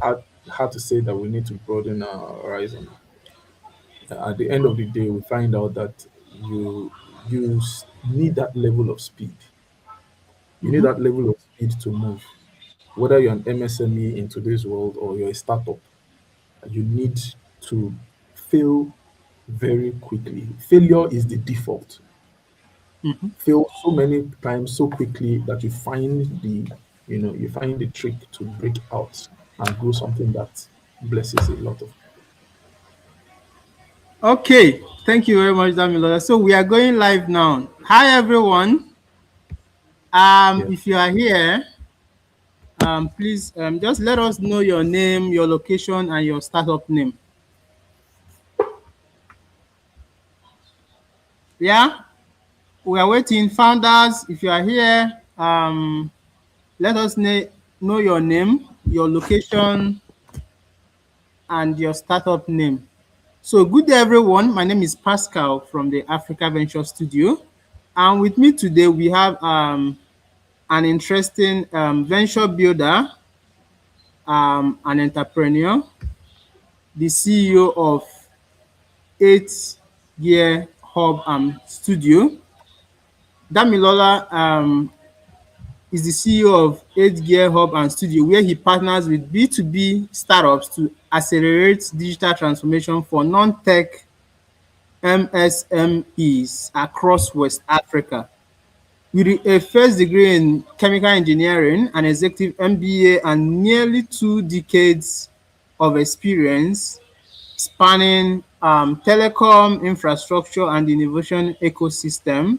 hard to say that we need to broaden our horizon. At the end of the day, we find out that need that level of speed. You need Mm-hmm. that level of speed to move. Whether you're an MSME in today's world or you're a startup, you need to fail very quickly. Failure is the default. Mm-hmm. Fail so many times so quickly that you find the trick to break out and grow something that blesses a lot of people. Okay, thank you very much, Damilola. So we are going live now. Hi, everyone. Yeah. If you are here, please just let us know your name, your location, and your startup name. Yeah, we are waiting. Founders, if you are here, let us know your name, your location, and your startup name. So, good day, everyone. My name is Pascal from the Africa Venture Studio. And with me today, we have an interesting venture builder, an entrepreneur, the CEO of 8 Gear Hub Studio. Damilola is the CEO of 8 Gear Hub and Studio, where he partners with B2B startups to accelerate digital transformation for non-tech MSMEs across West Africa. With a first degree in chemical engineering, an executive MBA, and nearly 2 decades of experience spanning telecom infrastructure and innovation ecosystem,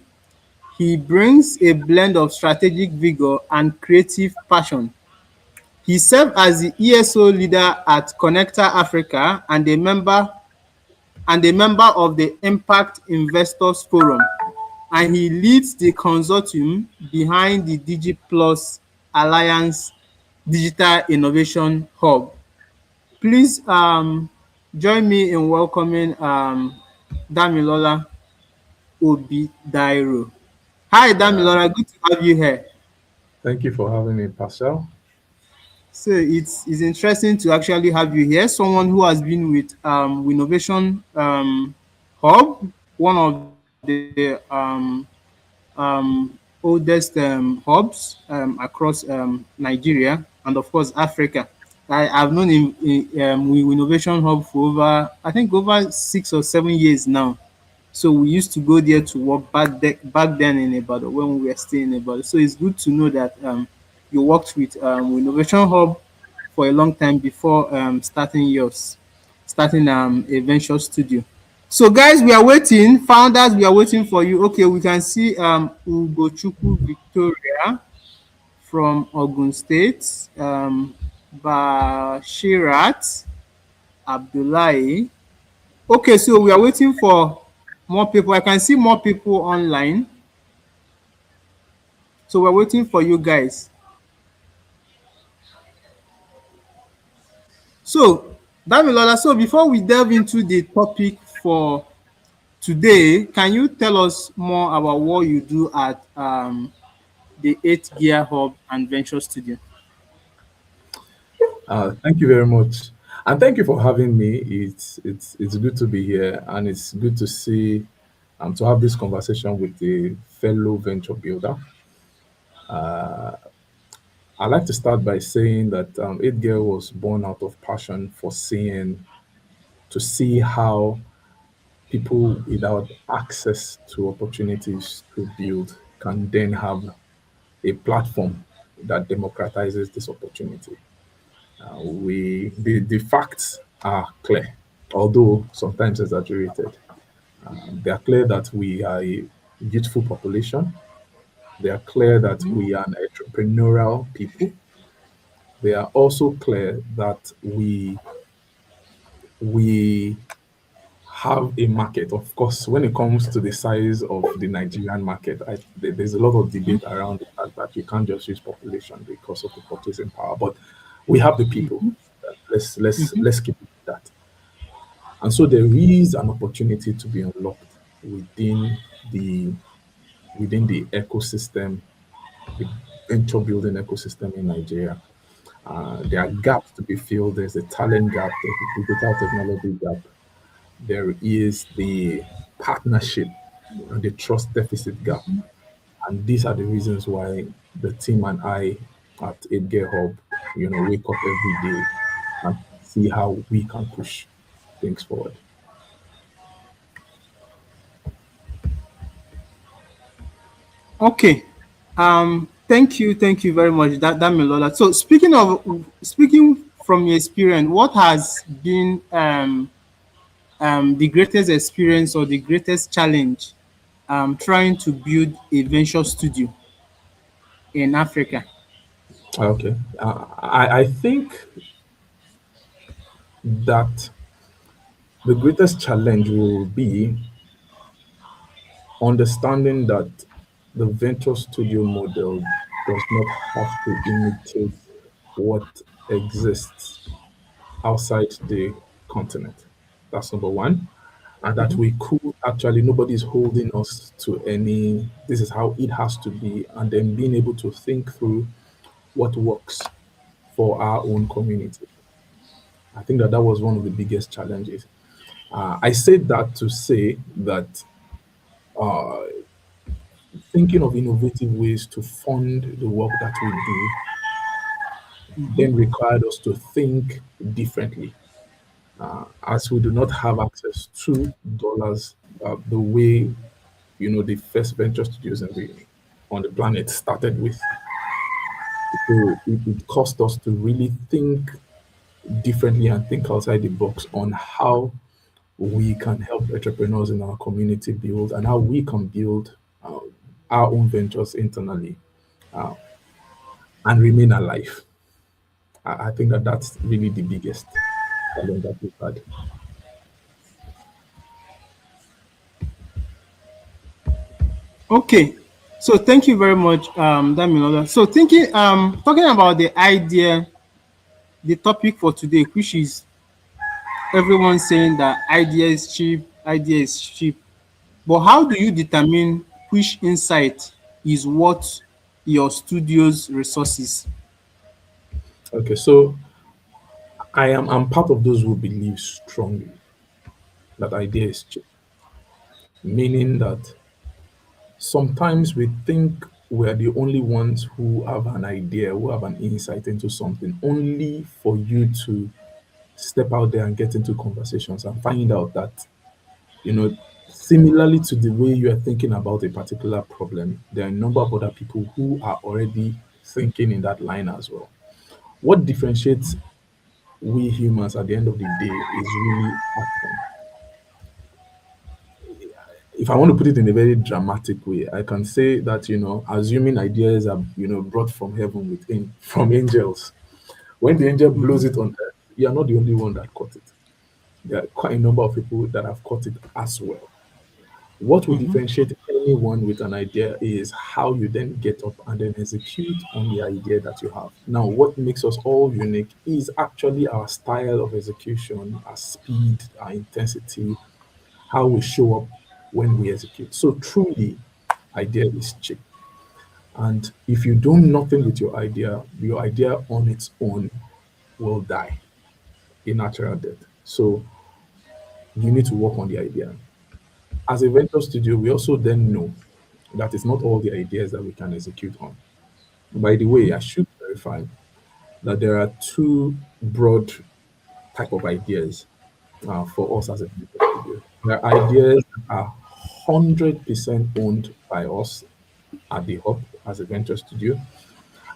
he brings a blend of strategic vigor and creative passion. He served as the ESO leader at Connector Africa and a member of the Impact Investors Forum, and he leads the consortium behind the DigiPlus Alliance Digital Innovation Hub. Please join me in welcoming Damilola Obidairo. Hi, Yeah. Damilola, good to have you here. Thank you for having me, Pascal. So it's interesting to actually have you here, someone who has been with Innovation Hub, one of the oldest hubs across Nigeria and of course Africa. I've known Innovation Hub for over 6 or 7 years now. So we used to go there to work back then in Ibadan when we were still in Ibadan. So it's good to know that you worked with Innovation Hub for a long time before starting a venture studio. So guys, we are waiting. Founders, we are waiting for you. Okay, we can see Ugochukwu Victoria from Ogun State, Bashirat Abdullahi. Okay, so we are waiting for more people. I can see more people online. So we're waiting for you guys. So, Damilola, so before we delve into the topic for today, can you tell us more about what you do at the 8 Gear Hub and Venture Studio? Thank you very much, and thank you for having me. It's good to be here, and it's good to see to have this conversation with a fellow venture builder. I like to start by saying that Eight Girl was born out of passion for to see how people without access to opportunities to build can then have a platform that democratizes this opportunity. The facts are clear, although sometimes exaggerated. They are clear that we are a youthful population. They are clear that we are an entrepreneurial people. They are also clear that we have a market. Of course, when it comes to the size of the Nigerian market, there's a lot of debate around the fact that you can't just use population because of the purchasing power. But we have the people. Let's keep it at that. And so there is an opportunity to be unlocked the within the ecosystem, the venture building ecosystem in Nigeria. There are gaps to be filled. There's a talent gap, there's a digital technology gap, there is the partnership and the trust deficit gap. And these are the reasons why the team and I at 8 Hub, wake up every day and see how we can push things forward. Okay. Thank you very much. That means a lot. So speaking from your experience, what has been the greatest experience or the greatest challenge trying to build a venture studio in Africa? Okay. I think that the greatest challenge will be understanding that the venture studio model does not have to imitate what exists outside the continent. That's number one. And that we could actually, nobody's holding us to any, this is how it has to be. And then being able to think through what works for our own community. I think that that was one of the biggest challenges. I said that to say that uh, thinking of innovative ways to fund the work that we do then required us to think differently. As we do not have access to dollars the way the first venture studios on the planet started with, so it cost us to really think differently and think outside the box on how we can help entrepreneurs in our community build and how we can build our own ventures internally uh, and remain alive. I think that that's really the biggest challenge that we've had. Okay. So thank you very much, Damilola. So talking about the idea, the topic for today, which is everyone saying that idea is cheap. But how do you determine which insight is worth your studio's resources? Okay, so I'm part of those who believe strongly that idea is cheap, meaning that sometimes we think we're the only ones who have an idea, who have an insight into something, only for you to step out there and get into conversations and find out that, you know, similarly to the way you are thinking about a particular problem, there are a number of other people who are already thinking in that line as well. What differentiates we humans at the end of the day is really action. If I want to put it in a very dramatic way, I can say that, assuming ideas are, brought from heaven within from angels, when the angel blows it on earth, you are not the only one that caught it. There are quite a number of people that have caught it as well. What will differentiate anyone with an idea is how you then get up and then execute on the idea that you have. Now, what makes us all unique is actually our style of execution, our speed, our intensity, how we show up when we execute. So, truly, idea is cheap. And if you do nothing with your idea on its own will die a natural death. So, you need to work on the idea. As a venture studio, we also then know that it's not all the ideas that we can execute on. By the way, I should clarify that there are two broad type of ideas for us as a venture studio. There are ideas that are 100% owned by us at the hub as a venture studio,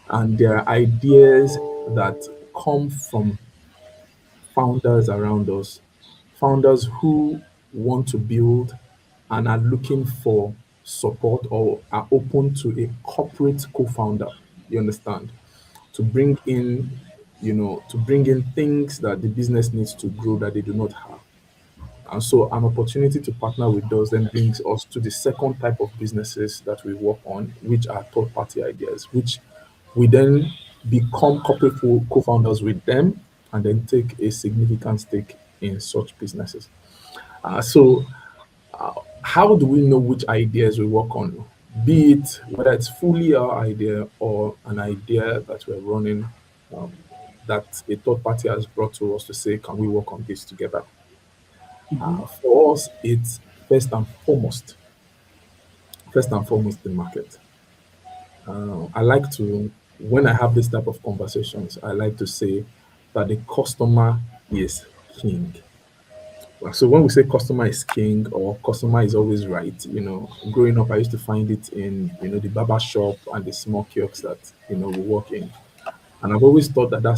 and there are ideas that come from founders around us, founders who want to build and are looking for support or are open to a corporate co-founder. You understand? To bring in, to bring in things that the business needs to grow that they do not have. And so an opportunity to partner with those then brings us to the second type of businesses that we work on, which are third party ideas, which we then become corporate co-founders with them and then take a significant stake in such businesses. So how do we know which ideas we work on? Be it whether it's fully our idea or an idea that we're running that a third party has brought to us to say, can we work on this together? For us, it's first and foremost, the market. I like to, when I have this type of conversations, I like to say that the customer is king. So when we say customer is king or customer is always right, growing up, I used to find it in, the barber shop and the small kiosks that, we work in. And I've always thought that that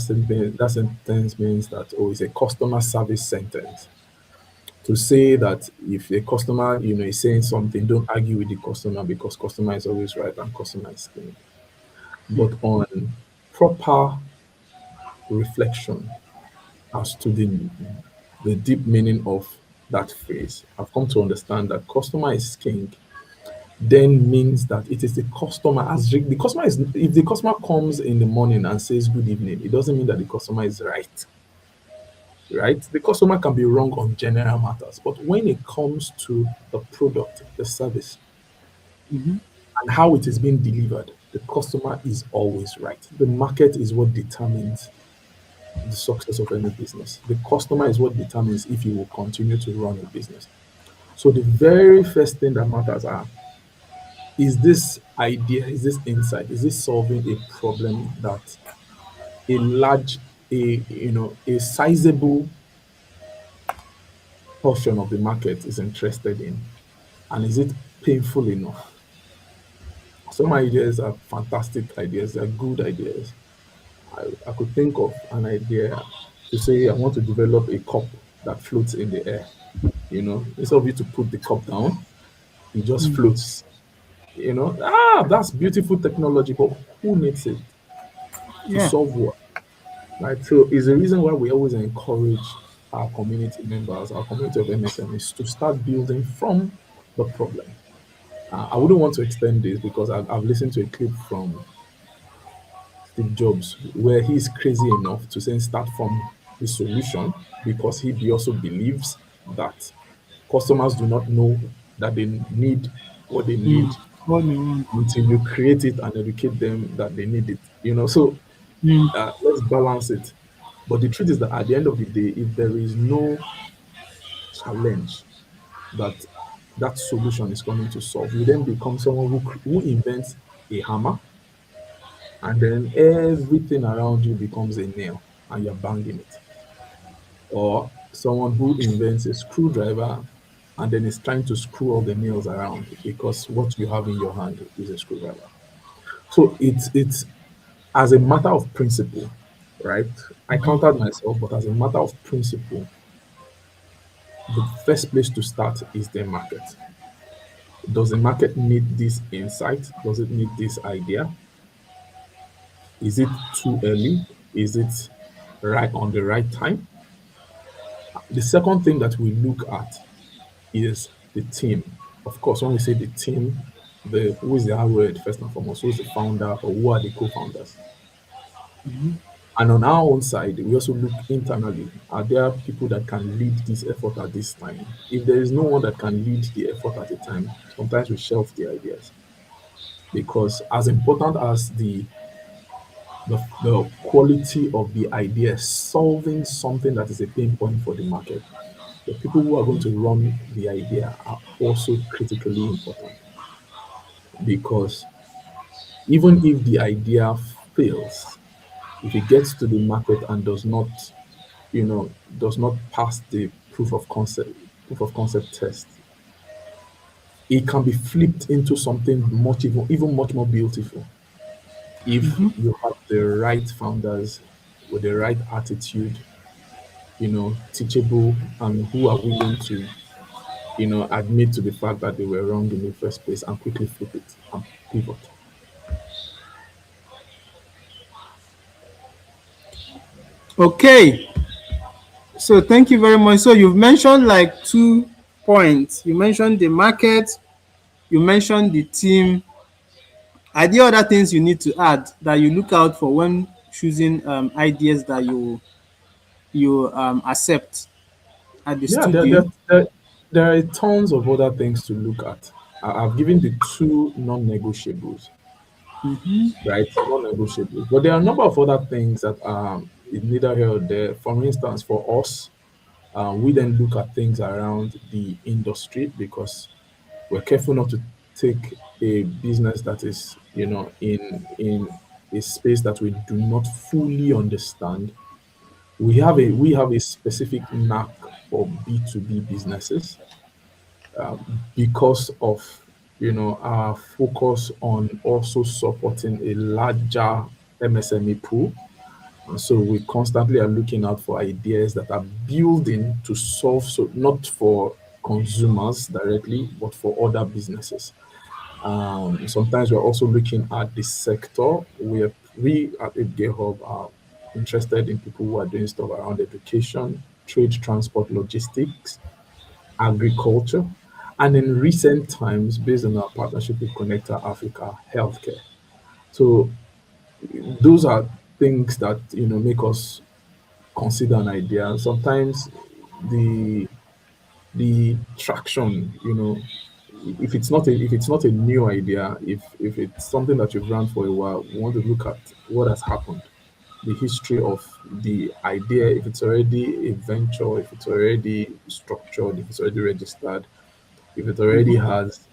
sentence means that, oh, it's a customer service sentence. To say that if a customer, is saying something, don't argue with the customer because customer is always right and customer is king. But on proper reflection as to the deep meaning of that phrase, I've come to understand that customer is king then means that it is the customer the customer is if the customer comes in the morning and says good evening, it doesn't mean that the customer is right. Right? The customer can be wrong on general matters, but when it comes to the product, the service, and how it is being delivered, the customer is always right. The market is what determines the success of any business. The customer is what determines if you will continue to run a business. So the very first thing that matters are, is this idea, is this insight, is this solving a problem that a large, a sizable portion of the market is interested in? And is it painful enough? Some ideas are fantastic ideas, they're good ideas. I could think of an idea to say, I want to develop a cup that floats in the air. Instead of you to put the cup down, it just floats. That's beautiful technology, but who needs it to Yeah. solve what? Right. So it's the reason why we always encourage our community members, our community of MSMEs to start building from the problem. I wouldn't want to extend this because I've listened to a clip from Steve Jobs where he's crazy enough to say start from the solution because he also believes that customers do not know that they need what they Mm. need What do you want? until you create it and educate them that they need it. So Mm. let's balance it. But the truth is that at the end of the day, if there is no challenge that that solution is coming to solve, you then become someone who invents a hammer, and then everything around you becomes a nail and you're banging it. Or someone who invents a screwdriver and then is trying to screw all the nails around because what you have in your hand is a screwdriver. So it's as a matter of principle, right? I countered myself, but as a matter of principle, the first place to start is the market. Does the market need this insight? Does it need this idea? Is it too early? Is it right on the right time? The second thing that we look at is the team. Of course, when we say the team, the who is the hard word first and foremost, who is the founder or who are the co-founders? And on our own side, we also look internally. Are there people that can lead this effort at this time? If there is no one that can lead the effort at a time, sometimes we shelve the ideas. Because as important as the quality of the idea solving something that is a pain point for the market, the people who are going to run the idea are also critically important. Because even if the idea fails, if it gets to the market and does not pass the proof of concept test, it can be flipped into something even much more beautiful if you have the right founders with the right attitude, teachable, and who are willing to admit to the fact that they were wrong in the first place and quickly flip it and pivot. Okay. So thank you very much. So you've mentioned like 2 points. You mentioned the market, you mentioned the team. Are there other things you need to add that you look out for when choosing ideas that you accept at the Yeah, there, there, studio? there, there are tons of other things to look at. I've given the two non-negotiables, right? Non-negotiables. But there are a number of other things that It's neither here or there. For instance, for us, we then look at things around the industry because we're careful not to take a business that is, in a space that we do not fully understand. We have a specific knack for B2B businesses, because of our focus on also supporting a larger MSME pool. And so we constantly are looking out for ideas that are building to solve, so not for consumers directly, but for other businesses. Sometimes we're also looking at the sector. We at APG Hub are interested in people who are doing stuff around education, trade, transport, logistics, agriculture, and in recent times, based on our partnership with Connector Africa, healthcare. So those are things that make us consider an idea. And sometimes the the traction, if it's not a new idea, if it's something that you've run for a while, we want to look at what has happened, the history of the idea, if it's already a venture, if it's already structured, if it's already registered, if it already has,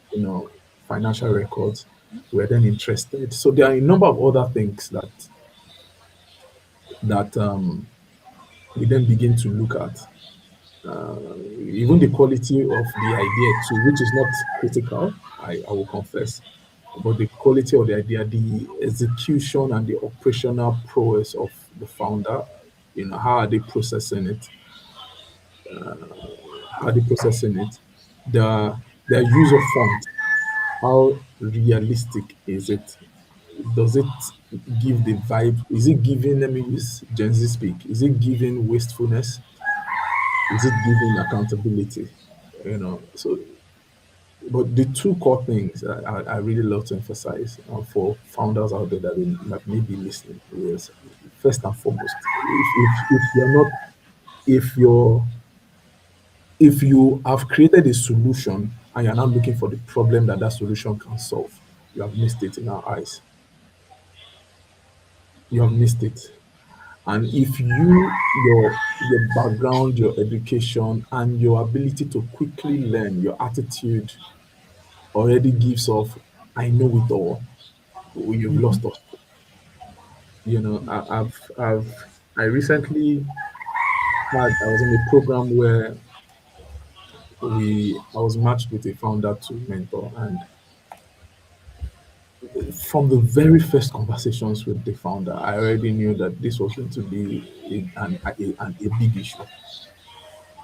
financial records, we're then interested. So there are a number of other things that we then begin to look at. Even the quality of the idea too, which is not critical, I will confess, but the quality of the idea, the execution and the operational prowess of the founder, how are they processing it? How are they processing it? Their use of font, how realistic is it? Does it give the vibe? Is it giving, let me use Gen Z speak, is it giving wastefulness? Is it giving accountability? So, but the two core things I really love to emphasize, for founders out there that may be listening, is first and foremost, if you're if you have created a solution and you're not looking for the problem that solution can solve, you have missed it in our eyes. You have missed it. And if your background, your education, and your ability to quickly learn, your attitude already gives off, I know it all, you've lost us. I recently I was in a program where I was matched with a founder to mentor, and from the very first conversations with the founder, I already knew that this was going to be a big issue,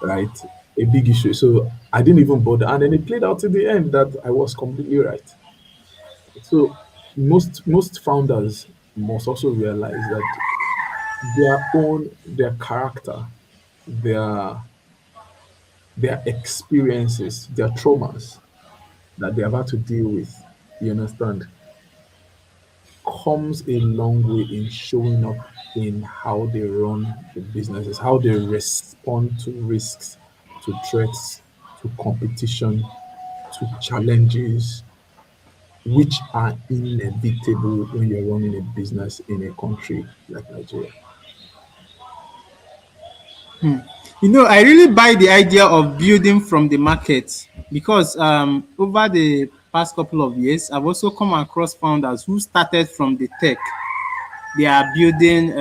right? A big issue. So I didn't even bother. And then it played out to the end that I was completely right. So most founders must also realize that their character, their experiences, their traumas that they have had to deal with, you understand, comes a long way in showing up in how they run the businesses, how they respond to risks, to threats, to competition, to challenges, which are inevitable when you're running a business in a country like Nigeria. I really buy the idea of building from the market because over the past couple of years, I've also come across founders who started from the tech. They are building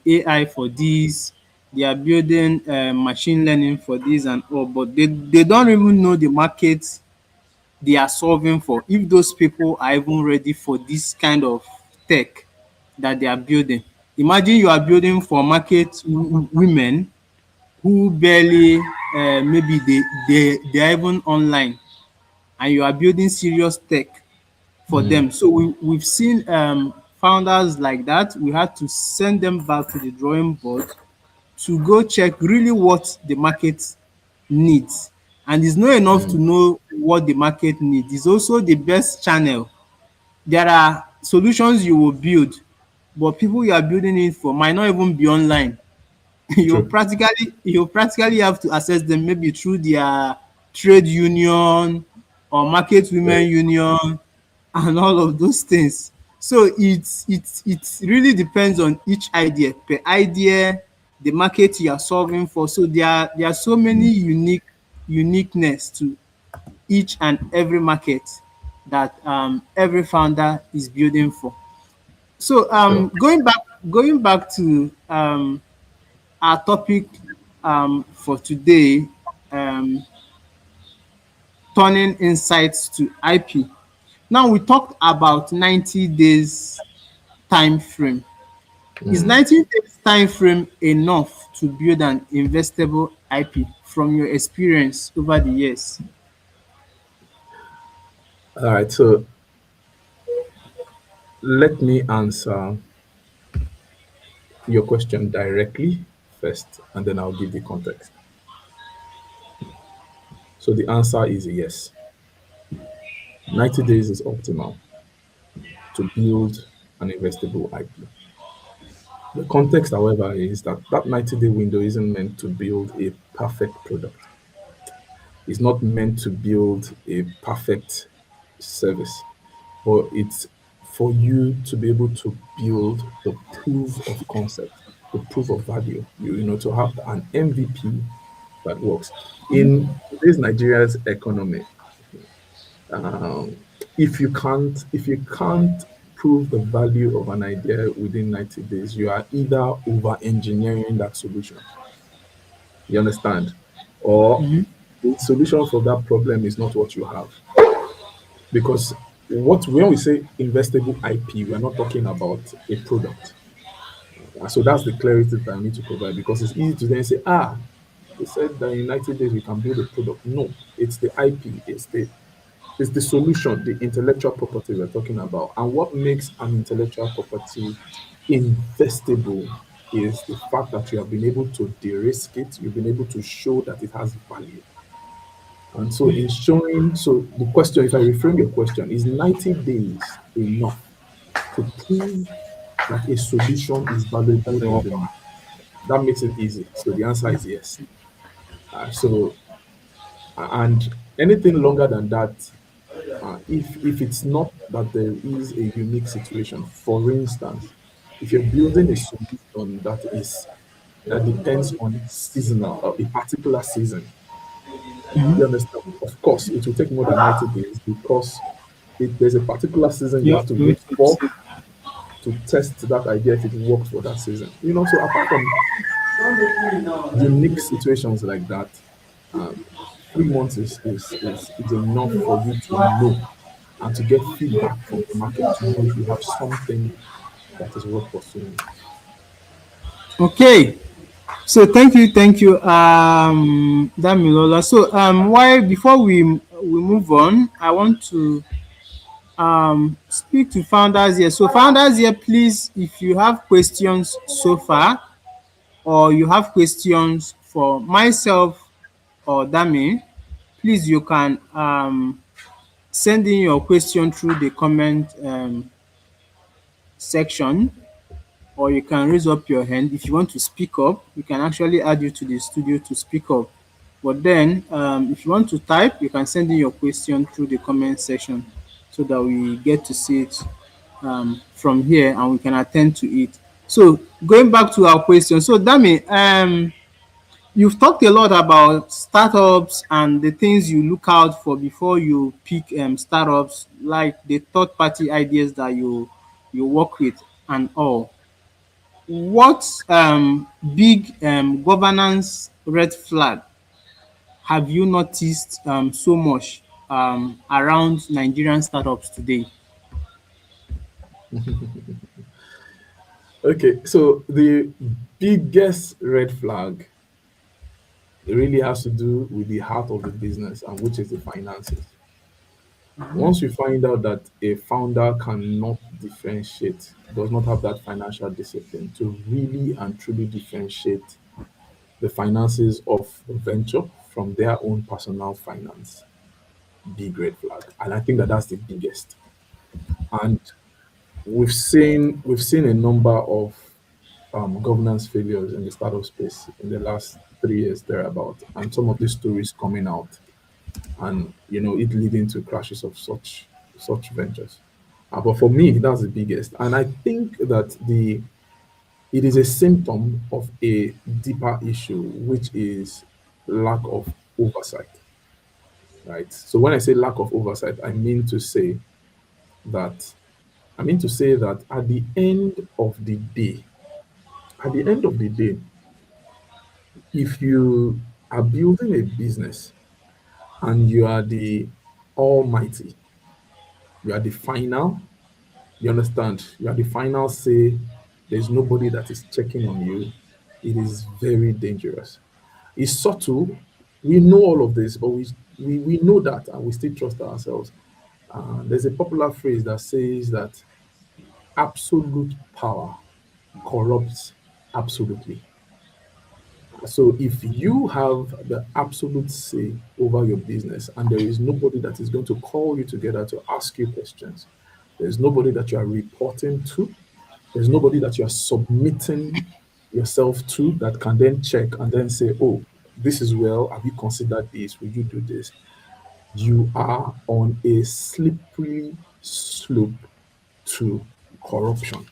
AI for this, they are building machine learning for this and all, but they don't even know the market they are solving for, if those people are even ready for this kind of tech that they are building. Imagine you are building for market women who barely maybe they are even online, and you are building serious tech for Mm, them. So we've seen founders like that. We had to send them back to the drawing board to go check really what the market needs. And it's not enough to mm, know what the market needs. It's also the best channel. There are solutions you will build, but people you are building it for might not even be online. true. You practically have to access them maybe through their trade union or market women Right. union and all of those things. So it really depends on each idea, per idea, the market you are solving for. So there are so many uniqueness to each and every market that every founder is building for. So Sure. going back to our topic for today, um, turning insights to IP. Now we talked about 90 days time frame. Is Mm. 90 days time frame enough to build an investable IP from your experience over the years? All right. So let me answer your question directly first, and then I'll give the context. So the answer is yes. 90 days is optimal to build an investable IP. The context, however, is that that 90-day window isn't meant to build a perfect product. It's not meant to build a perfect service, but it's for you to be able to build the proof of concept, the proof of value, to have an MVP that works. In today's Nigeria's economy, um, if you can't prove the value of an idea within 90 days, you are either over engineering that solution. You understand? Or the solution for that problem is not what you have. Because when we say investable IP, we are not talking about a product. So that's the clarity that I need to provide, because it's easy to then say, they said that in 90 days we can build a product. No, it's the IP, it's the solution, the intellectual property we're talking about. And what makes an intellectual property investable is the fact that you have been able to de-risk it, you've been able to show that it has value. And so in showing, so the question, if I reframe your question, is 90 days enough to prove that a solution is valuable in the market? That makes it easy. So the answer is yes. And anything longer than that, if it's not that there is a unique situation, for instance, if you're building a solution that depends on seasonal, a particular season, you understand? Of course, it will take more than 90 days, because there's a particular season you You have have to to wait wait for the for season. to test that idea if it works for that season. So apart from unique situations like that, um, 3 months is enough for you to know and to get feedback from the market to know if you have something that is worth pursuing. Okay. So thank you, Damilola. So why before we move on, I want to speak to founders here. So founders here, please, if you have questions so far, or you have questions for myself or Dami, please you can send in your question through the comment section, or you can raise up your hand. If you want to speak up, we can actually add you to the studio to speak up. But then, if you want to type, you can send in your question through the comment section so that we get to see it from here and we can attend to it. So, going back to our question, so Dami, you've talked a lot about startups and the things you look out for before you pick startups, like the third party ideas that you work with and all. What big governance red flag have you noticed so much around Nigerian startups today? Okay, so the biggest red flag really has to do with the heart of the business, and which is the finances. Once you find out that a founder cannot differentiate, does not have that financial discipline to really and truly differentiate the finances of a venture from their own personal finance, big red flag. And I think that that's the biggest. And we've seen a number of governance failures in the startup space in the last 3 years thereabout, and some of these stories coming out, and it leading to crashes of such ventures. But for me, that's the biggest. And I think that it is a symptom of a deeper issue, which is lack of oversight, right? So when I say lack of oversight, that I mean to say that at the end of the day, if you are building a business and you are the almighty, you are the final, you understand, you are the final say, there's nobody that is checking on you, it is very dangerous. It's subtle. We know all of this, but we know that and we still trust ourselves. There's a popular phrase that says that absolute power corrupts absolutely. So if you have the absolute say over your business and there is nobody that is going to call you together to ask you questions, there's nobody that you are reporting to, there's nobody that you are submitting yourself to that can then check and then say, oh, this is well, have you considered this? Will you do this? You are on a slippery slope to corruption.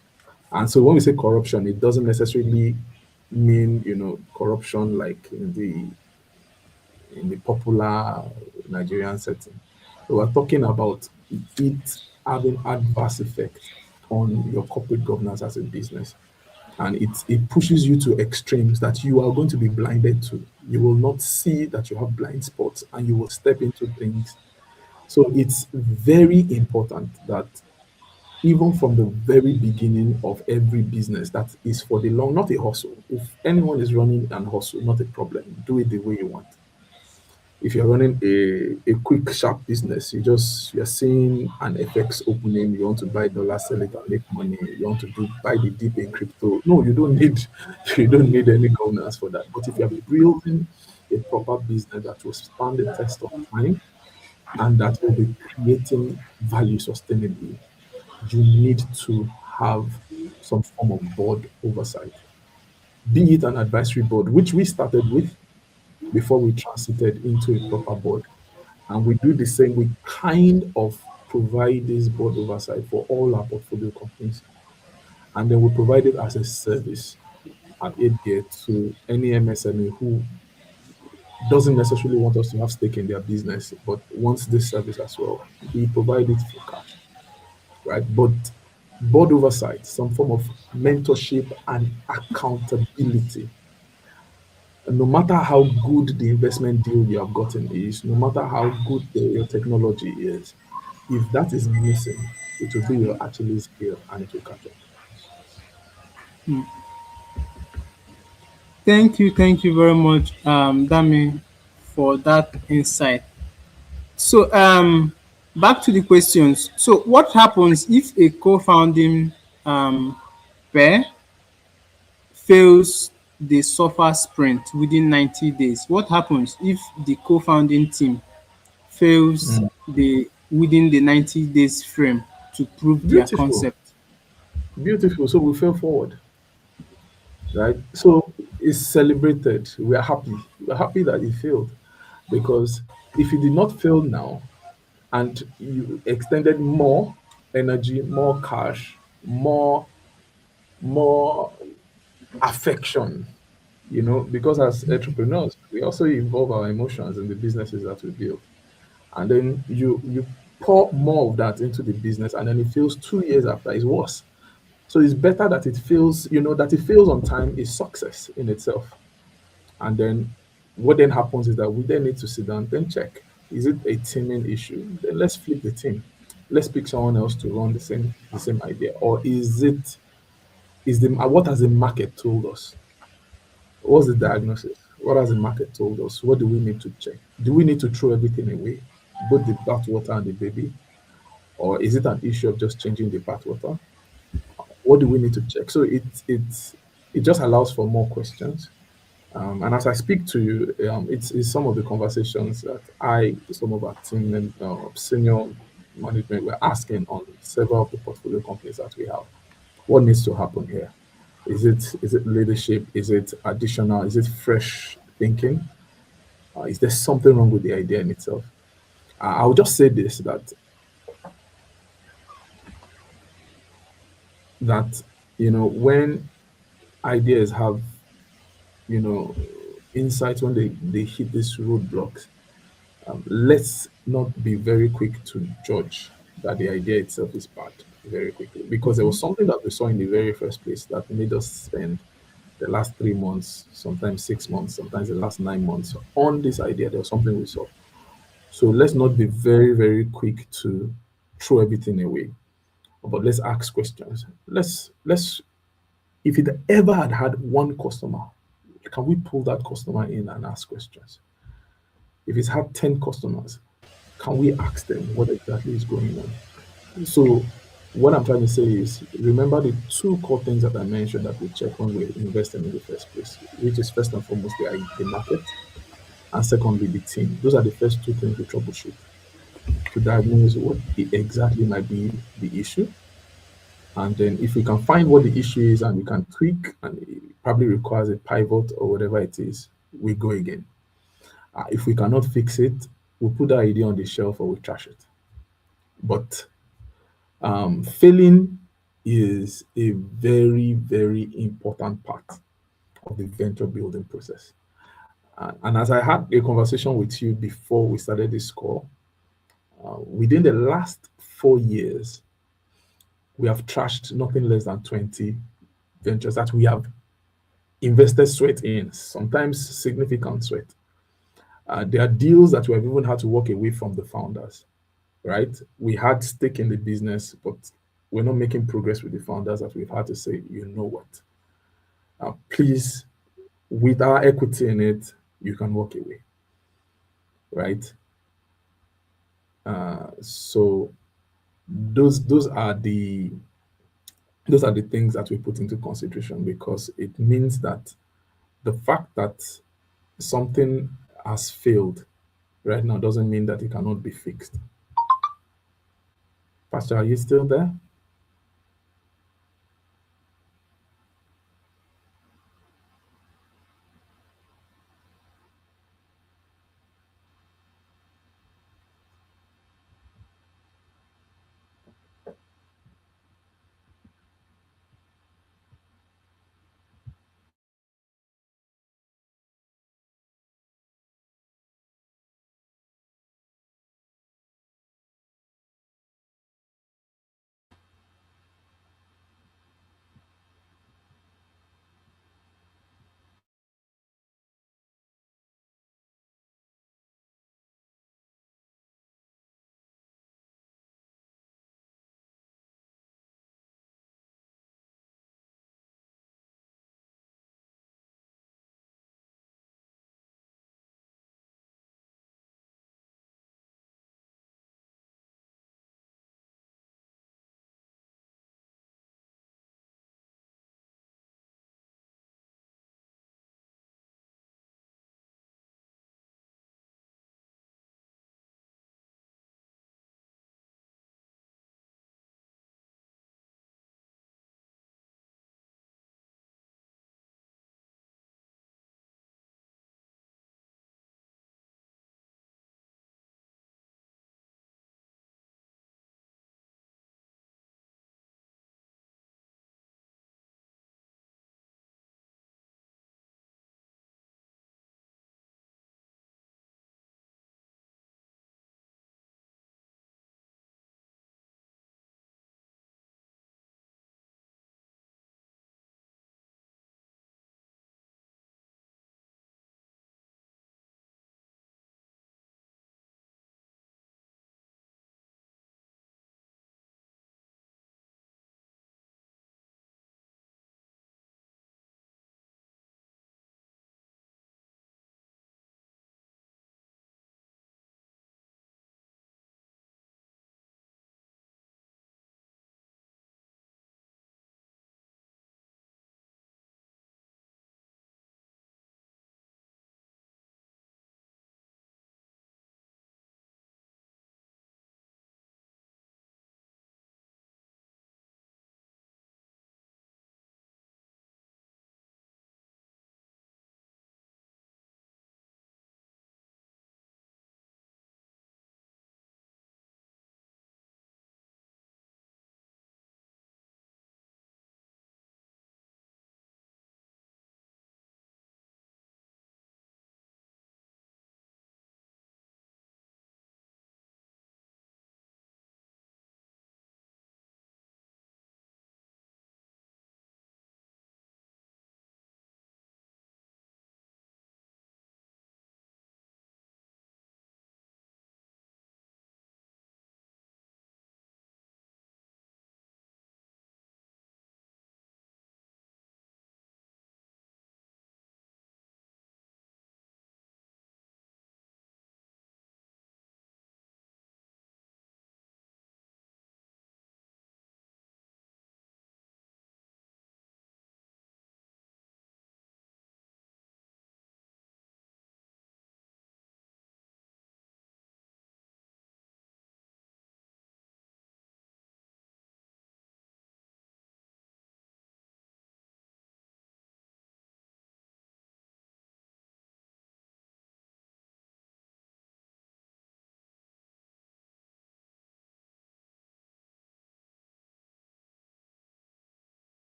And so when we say corruption, it doesn't necessarily mean, corruption like in the popular Nigerian setting. So we're talking about it having adverse effect on your corporate governance as a business. And it pushes you to extremes that you are going to be blinded to. You will not see that you have blind spots and you will step into things. So it's very important that even from the very beginning of every business that is for the long, not a hustle. If anyone is running an hustle, not a problem. Do it the way you want. If you're running a quick, sharp business, you're seeing an FX opening, you want to buy dollars, sell it and make money, you want to buy the dip in crypto. No, you don't need you don't need any governance for that. But if you're building a proper business that will stand the test of time and that will be creating value sustainably, you need to have some form of board oversight, be it an advisory board, which we started with before we transited into a proper board. And we do the same. We kind of provide this board oversight for all our portfolio companies. And then we provide it as a service at ADA to any MSME who doesn't necessarily want us to have stake in their business, but wants this service as well. We provide it for cash, right? But board oversight, some form of mentorship and accountability. And no matter how good the investment deal you have gotten is, no matter how good your technology is, if that is missing, it will be your Achilles heel and it will catch up. Thank you very much, Dami, for that insight. So, back to the questions. So, what happens if a co-founding pair fails the software sprint within 90 days? What happens if the co-founding team fails Mm. the within the 90 days frame to prove their Beautiful, concept? beautiful. So we fell forward, right? So it's celebrated. We are happy. We are happy that it failed because if it did not fail now and you extended more energy, more cash, more affection, because as entrepreneurs, we also involve our emotions in the businesses that we build. And then you pour more of that into the business, and then it feels 2 years after is worse. So it's better that that it fails on time is success in itself. And then what then happens is that we then need to sit down, then check. Is it a teaming issue? Then let's flip the team. Let's pick someone else to run the same idea. Or what has the market told us? What's the diagnosis? What has the market told us? What do we need to check? Do we need to throw everything away, both the bathwater and the baby? Or is it an issue of just changing the bathwater? What do we need to check? So it just allows for more questions. And as I speak to you, it's some of the conversations that some of our team and senior management were asking on several of the portfolio companies that we have. What needs to happen here? Is it leadership? Is it additional? Is it fresh thinking? Is there something wrong with the idea in itself? I'll just say this that that, when ideas have, you know, insights, when they hit these roadblocks, let's not be very quick to judge that the idea itself is bad very quickly, because there was something that we saw in the very first place that made us spend the last 3 months, sometimes 6 months, sometimes the last 9 months on this idea. There was something we saw. So let's not be very, very quick to throw everything away, but let's ask questions. Let's if it ever had one customer, can we pull that customer in and ask questions? If it's had 10 customers, can we ask them what exactly is going on? So what I'm trying to say is, remember the two core things that I mentioned that we check when we're investing in the first place, which is first and foremost the market, and secondly the team. Those are the first two things we troubleshoot to diagnose what exactly might be the issue. And then if we can find what the issue is and we can tweak, and it probably requires a pivot or whatever it is, we go again. If we cannot fix it, we put that idea on the shelf or we trash it. But failing is a very, very important part of the venture building process. And as I had a conversation with you before we started this call, within the last 4 years, we have trashed nothing less than 20 ventures that we have invested sweat in, sometimes significant sweat. There are deals that we have even had to walk away from the founders, right? We had stake in the business, but we're not making progress with the founders, that we've had to say, you know what, please, with our equity in it, you can walk away, right? So those are the things that we put into consideration, because it means that the fact that something has failed right now doesn't mean that it cannot be fixed. Pastor, are you still there?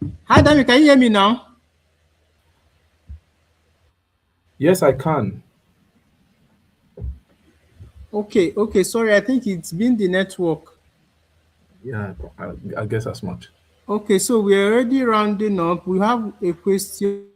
Hi, Dami, can you hear me now? Yes, I can. Okay, okay, sorry, I think it's been the network. Yeah, I guess as much. Okay, so we're already rounding up. We have a question.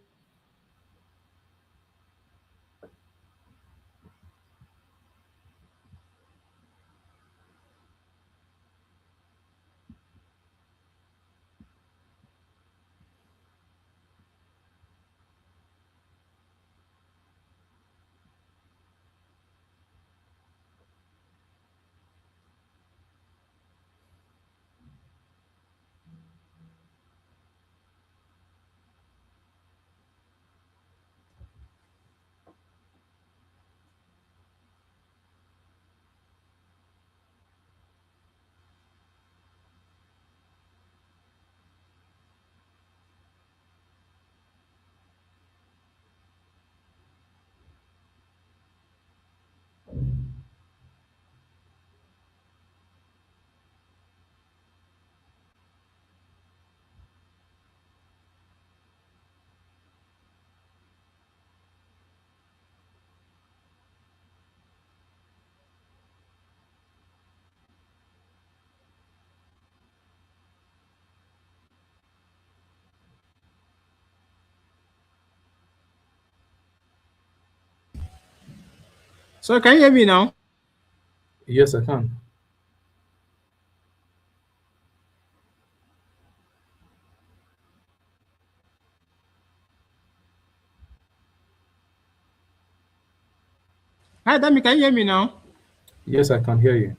So can you hear me now? Yes, I can. Hi, Dami, can you hear me now? Yes, I can hear you.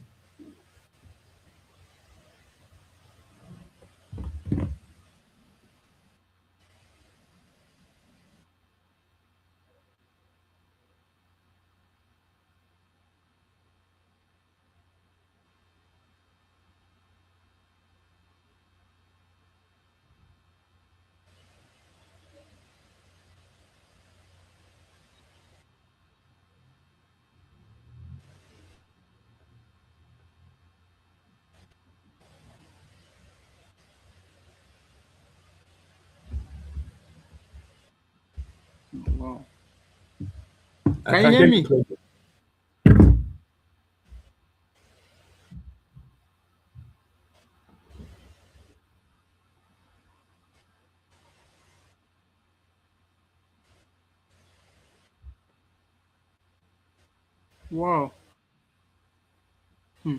Wow. I Can you can hear hear you me? clearly. Wow. Hmm.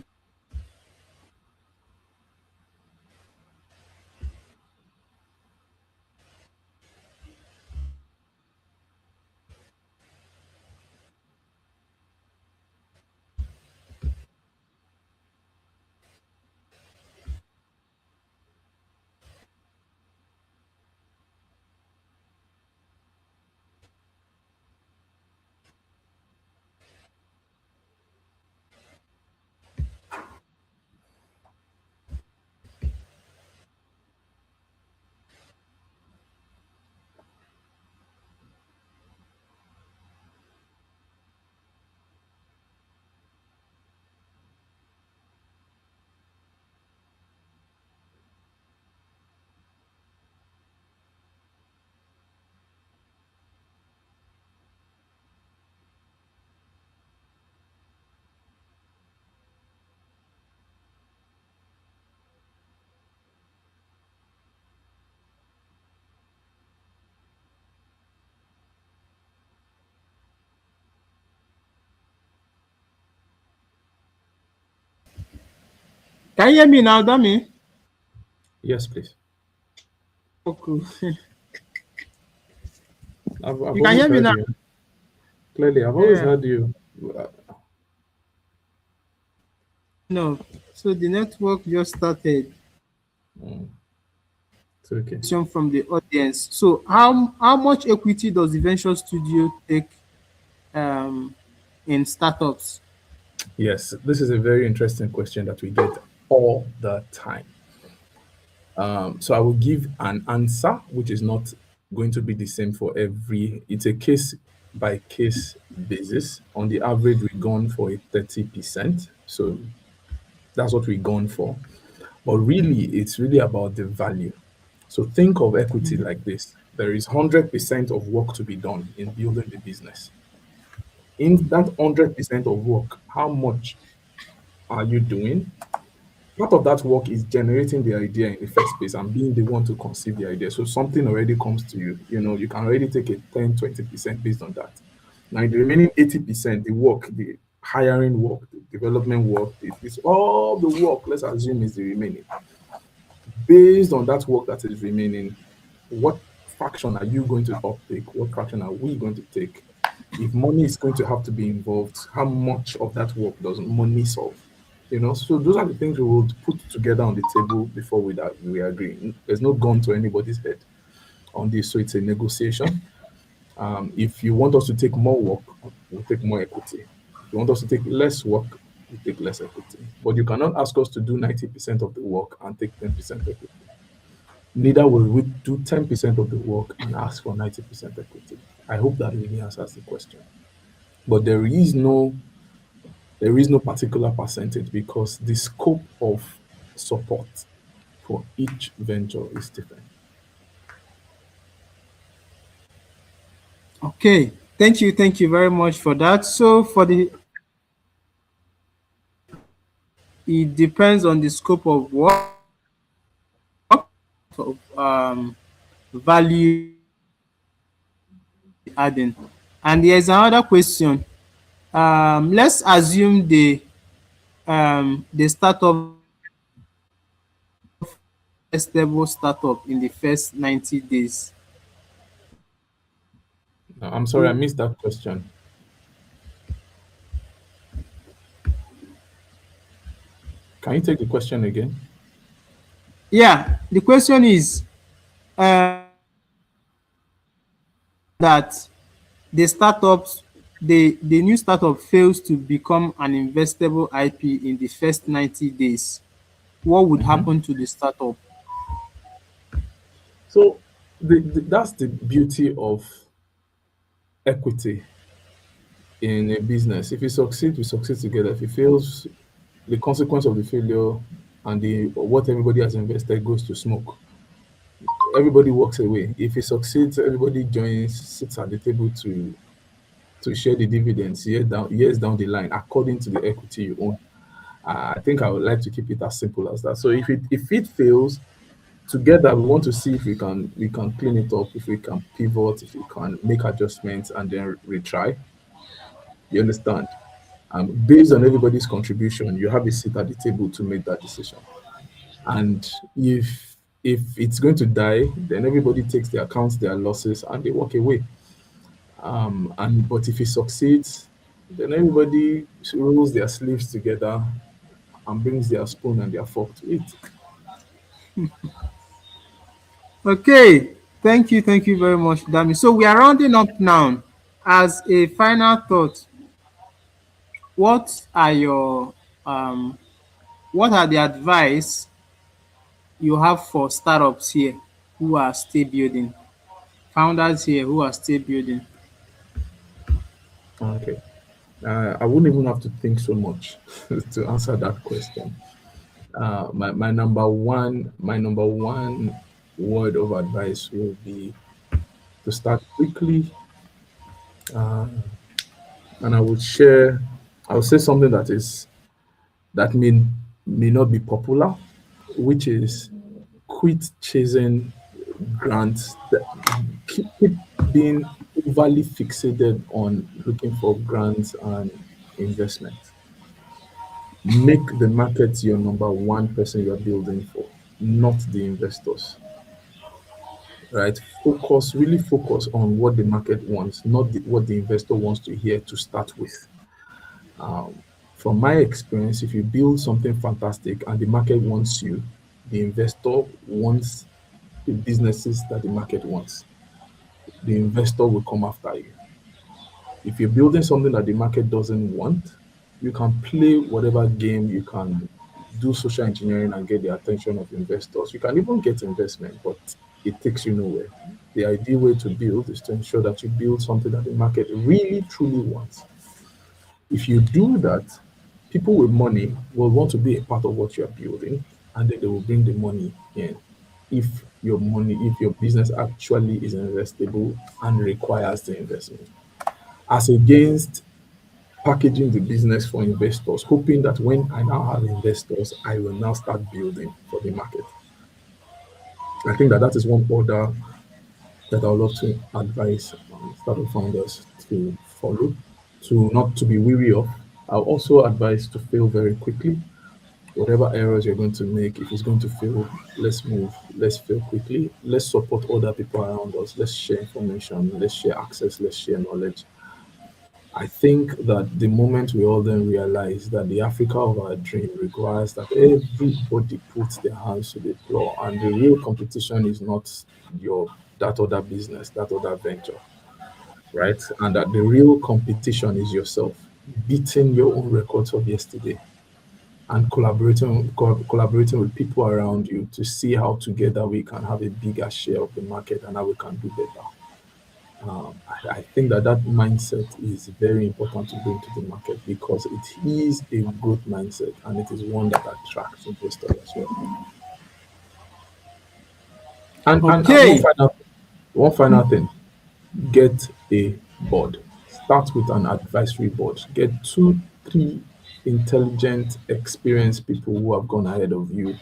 Can you hear me now, Dami? Yes, please. Okay. I've You can always hear me heard now? you. Clearly, I've always Yeah. heard you. No. So the network just started. Mm, it's okay. Question from the audience. So how much equity does the venture studio take um in startups? Yes, this is a very interesting question that we get all the time. So I will give an answer, which is not going to be the same for every. It's a case by case basis. On the average, we've gone for a 30%. So that's what we've gone for. But really, it's really about the value. So think of equity like this. There is 100% of work to be done in building the business. In that 100% of work, how much are you doing? Part of that work is generating the idea in the first place and being the one to conceive the idea. So something already comes to you. You can already take a 10, 20% based on that. Now, the remaining 80%, the work, the hiring work, the development work, it's all the work, let's assume, is the remaining. Based on that work that is remaining, what fraction are you going to uptake? What fraction are we going to take? If money is going to have to be involved, how much of that work does money solve? So those are the things we will put together on the table before we agree. There's no gun to anybody's head on this, so it's a negotiation. If you want us to take more work, we'll take more equity. If you want us to take less work, we take less equity. But you cannot ask us to do 90% of the work and take 10% equity. Neither will we do 10% of the work and ask for 90% equity. I hope that really answers the question. But there is no particular percentage because the scope of support for each venture is different. Okay, thank you very much for that. So for the it depends on the scope of work, of value adding. And there's another question. Let's assume the startup stable startup in the first 90 days. I'm sorry, I missed that question. Can you take the question again? Yeah, the question is that the startups the new startup fails to become an investable IP in the first 90 days. What would Mhm. happen to the startup? So that's the beauty of equity in a business. If you succeed, we succeed together. If it fails, the consequence of the failure and the what everybody has invested goes to smoke. Everybody walks away. If it succeeds, everybody joins, sits at the table to share the dividends years down the line, according to the equity you own. I think I would like to keep it as simple as that. So if it fails, together we want to see if we can clean it up, if we can pivot, if we can make adjustments and then retry. You understand? Based on everybody's contribution, you have a seat at the table to make that decision. And if it's going to die, then everybody takes their accounts, their losses, and they walk away. And but if it succeeds, then everybody rolls their sleeves together and brings their spoon and their fork to eat. Okay, thank you very much, Dami. So we are rounding up now. As a final thought, what are your um what are the advice you have for startups here who are still building, founders here who are still building? Okay. I wouldn't even have to think so much to answer that question. My number one word of advice will be to start quickly, uh, and I will say something that may not be popular, which is quit chasing grants. Keep being overly fixated on looking for grants and investment. Make the market your number one person you are building for, not the investors. Right? Really focus on what the market wants, not what the investor wants to hear to start with. From my experience, if you build something fantastic and the market wants you, the investor wants the businesses that the market wants. The investor will come after you. If you're building something that the market doesn't want, you can play whatever game, you can do social engineering and get the attention of investors. You can even get investment, but it takes you nowhere. The ideal way to build is to ensure that you build something that the market really truly wants. If you do that, people with money will want to be a part of what you're building, and then they will bring the money in. If your money if your business actually is investable and requires the investment, as against packaging the business for investors, hoping that when I now have investors, I will now start building for the market. I think that that is one order that I would love to advise startup founders to follow, to not to be weary of. I'll also advise to fail very quickly. Whatever errors you're going to make, if it's going to fail, let's move, let's fail quickly. Let's support other people around us. Let's share information, let's share access, let's share knowledge. I think that the moment we all then realize that the Africa of our dream requires that everybody puts their hands to the plow, and the real competition is not your that other business, that other venture, right? And that the real competition is yourself, beating your own records of yesterday and collaborating with people around you to see how together we can have a bigger share of the market and how we can do better. I think that that mindset is very important to bring to the market because it is a growth mindset and it is one that attracts investors as well. And Okay. one final thing, get a board. Start with an advisory board. Get two, three intelligent, experienced people who have gone ahead of you.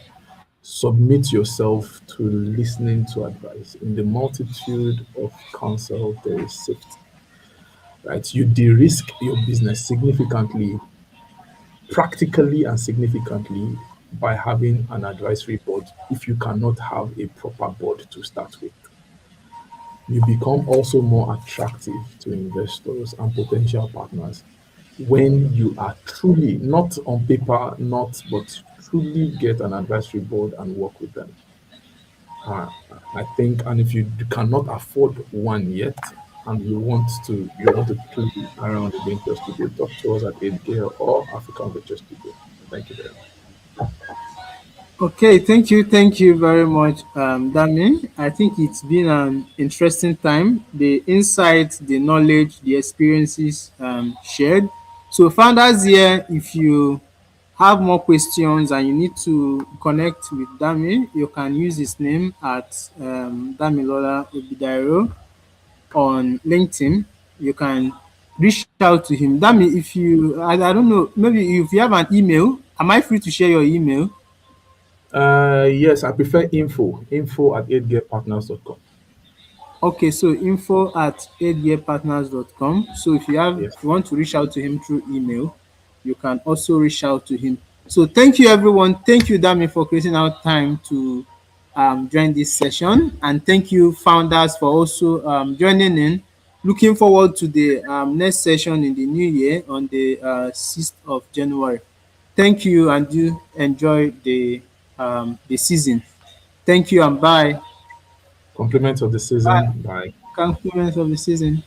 Submit yourself to listening to advice. In the multitude of counsel, there is safety, right? You de-risk your business significantly, practically and significantly by having an advisory board if you cannot have a proper board to start with. You become also more attractive to investors and potential partners when you are truly, not on paper, not, but truly get an advisory board and work with them. Uh, I think, and if you cannot afford one yet, and you want to play around with Venture Studio, talk to us at 8Gear or African Venture Studio. Thank you very much. Okay, thank you very much, Dami. I think it's been an interesting time. The insights, the knowledge, the experiences shared. So, founders here, if you have more questions and you need to connect with Dami, you can use his name at Damilola Obidairo on LinkedIn. You can reach out to him. Dami, if I don't know, maybe if you have an email, am I free to share your email? Yes, I prefer info at 8gearpartners.com. Okay, so info at 8yearpartners.com. So if Yes. you want to reach out to him through email, you can also reach out to him. So thank you everyone. Thank you, Dami, for creating our time to join this session. And thank you, founders, for also joining in. Looking forward to the next session in the new year on the 6th of January. Thank you, and do enjoy the season. Thank you, and bye. Compliments of the Bye. season by Compliments of the season.